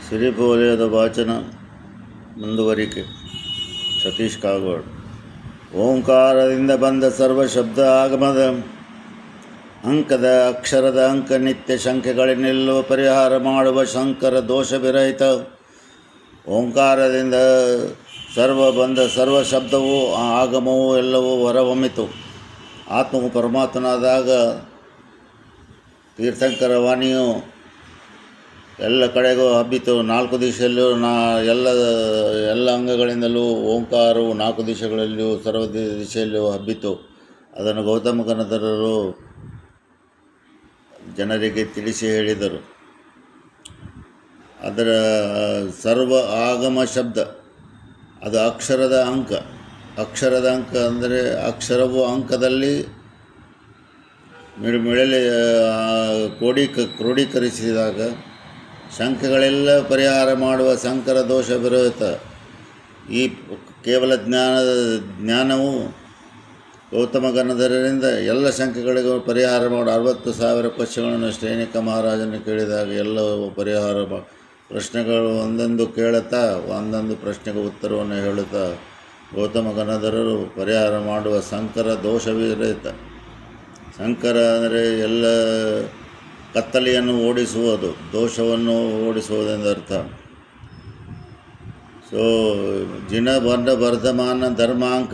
ಸಿರಿಪೋಲೆಯದ ವಾಚನ ಮುಂದುವರಿಕೆ. ಸತೀಶ್ ಕಾಗೋಡ್. ಓಂಕಾರದಿಂದ ಬಂದ ಸರ್ವ ಶಬ್ದ ಆಗಮದ ಅಂಕದ ಅಕ್ಷರದ ಅಂಕ ನಿತ್ಯ ಶಂಕೆಗಳನ್ನೆಲ್ಲೋ ಪರಿಹಾರ ಮಾಡುವ ಶಂಕರ ದೋಷ ವಿರಹಿತ. ಓಂಕಾರದಿಂದ ಸರ್ವ ಬಂದ ಸರ್ವ ಶಬ್ದವೂ ಆಗಮವೂ ಎಲ್ಲವೂ ಹೊರಹೊಮ್ಮಿತು. ಆತ್ಮವು ಪರಮಾತ್ಮನಾದಾಗ ತೀರ್ಥಂಕರ ವಾಣಿಯು ಎಲ್ಲ ಕಡೆಗೂ ಹಬ್ಬಿತು. ನಾಲ್ಕು ದಿಶೆಯಲ್ಲೂ ಎಲ್ಲ ಅಂಗಗಳಿಂದಲೂ ಓಂಕಾರವು ನಾಲ್ಕು ದಿಶೆಗಳಲ್ಲಿಯೂ ಸರ್ವ ದಿಶೆಯಲ್ಲಿಯೂ ಹಬ್ಬಿತು. ಅದನ್ನು ಗೌತಮ ಕನ್ನಡರು ಜನರಿಗೆ ತಿಳಿಸಿ ಹೇಳಿದರು. ಅದರ ಸರ್ವ ಆಗಮ ಶಬ್ದ ಅದು ಅಕ್ಷರದ ಅಂಕ. ಅಕ್ಷರದ ಅಂಕ ಅಂದರೆ ಅಕ್ಷರವು ಅಂಕದಲ್ಲಿ ಮಿಳಲೆ ಕ್ರೋಢೀಕರಿಸಿದಾಗ ಶಂಕೆಗಳೆಲ್ಲ ಪರಿಹಾರ ಮಾಡುವ ಶಂಕರ ದೋಷ ವಿರಹಿತ. ಈ ಕೇವಲ ಜ್ಞಾನವು ಗೌತಮ ಗಣಧರರಿಂದ ಎಲ್ಲ ಶಂಕೆಗಳಿಗೂ ಪರಿಹಾರ ಮಾಡಿ 60,000 ಕ್ವಶ್ಚನ್ಗಳನ್ನು ಶ್ರೇಣಿಕ ಮಹಾರಾಜನ ಕೇಳಿದಾಗ ಎಲ್ಲವೂ ಪರಿಹಾರ ಪ್ರಶ್ನೆಗಳು ಒಂದೊಂದು ಕೇಳುತ್ತಾ ಒಂದೊಂದು ಪ್ರಶ್ನೆಗೆ ಉತ್ತರವನ್ನು ಹೇಳುತ್ತಾ ಗೌತಮ ಗಣಧರರು ಪರಿಹಾರ ಮಾಡುವ ಶಂಕರ ದೋಷವಿರಹಿತ. ಶಂಕರ ಅಂದರೆ ಎಲ್ಲ ಕತ್ತಲೆಯನ್ನು ಓಡಿಸುವುದು, ದೋಷವನ್ನು ಓಡಿಸುವುದೆಂದರ್ಥ. ಸೊ ಜಿನ ಬಂಡ ವರ್ಧಮಾನ ಧರ್ಮಾಂಕ.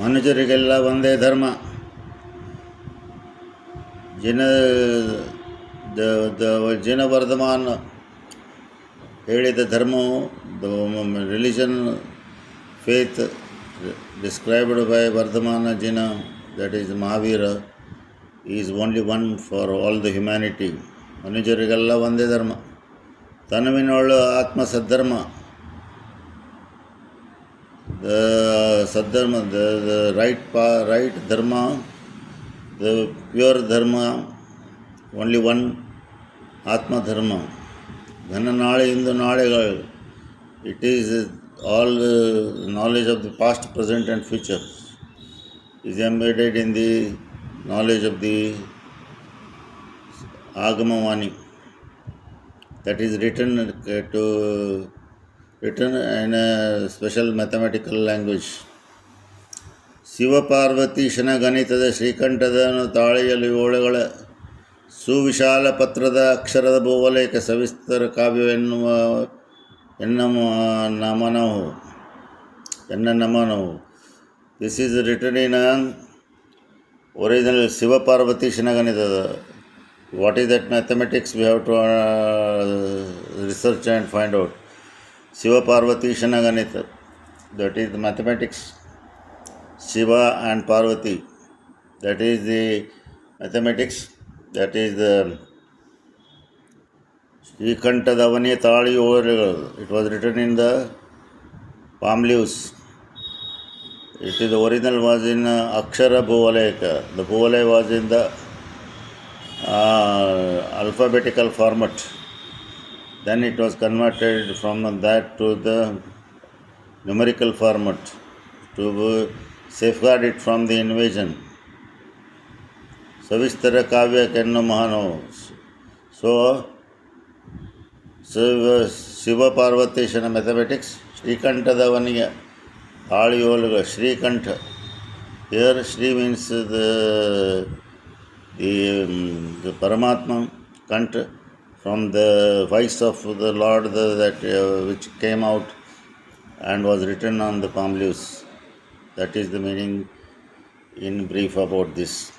ಮನುಷ್ಯರಿಗೆಲ್ಲ ಒಂದೇ ಧರ್ಮ. ಜಿನ ವರ್ಧಮಾನ ಹೇಳಿದ ಧರ್ಮವು religion faith described by Vardhamana Jina, that is Mahavira, is only one for all the humanity. ಮನುಷ್ಯರಿಗೆಲ್ಲ ಒಂದೇ ಧರ್ಮ. ತನುವಿನೊಳು ಆತ್ಮ ಸದ್ಧರ್ಮ. Sadharma, the right dharma, the pure dharma, only one Atma dharma. ಘನ ನಾಳೆ ಇಂದು ನಾಳೆಗಳು. It is all knowledge of the past, present and future is embedded in the knowledge of the Agamavani, that is written in a special mathematical language. ಶಿವಪಾರ್ವತೀಶನ ಗಣಿತದ ಶ್ರೀಕಂಠದ ತಾಳೆಯಲ್ಲಿ ಓಳೆಗಳ ಸುವಿಶಾಲ ಪತ್ರದ ಅಕ್ಷರದ ಭೂವಲಯಕ ಸವಿಸ್ತರ ಕಾವ್ಯವೆನ್ನುವ ಎನ್ನ ನಮನವು. This is written in an original ಶಿವಪಾರ್ವತೀಶನ ಗಣಿತದ. What is that mathematics? We have to research and find out. ಶಿವಪಾರ್ವತೀಶನ ಗಣಿತ, that is the mathematics. Shiva and Parvati, that is the mathematics. That is the ಶ್ರೀಕಂಠದ ಅವನಿಯ ತಾಳಿ ಓರೆಗಳು. It was written in the palm leaves. It is the original was in Akshara Bhuvalayaka. The Bhuvalaya was in the alphabetical format. Then it was converted from that to the numerical format to safeguard it from the invasion. Savistara Kavya Kenno Mahano. So Shiva Parvateshana mathematics, Shrikantadavaniya Aliyoluga Shrikantha. Here Shri means the Paramatma, Kantha, from the voice of the Lord that which came out and was written on the palm leaves. That is the meaning in brief about this.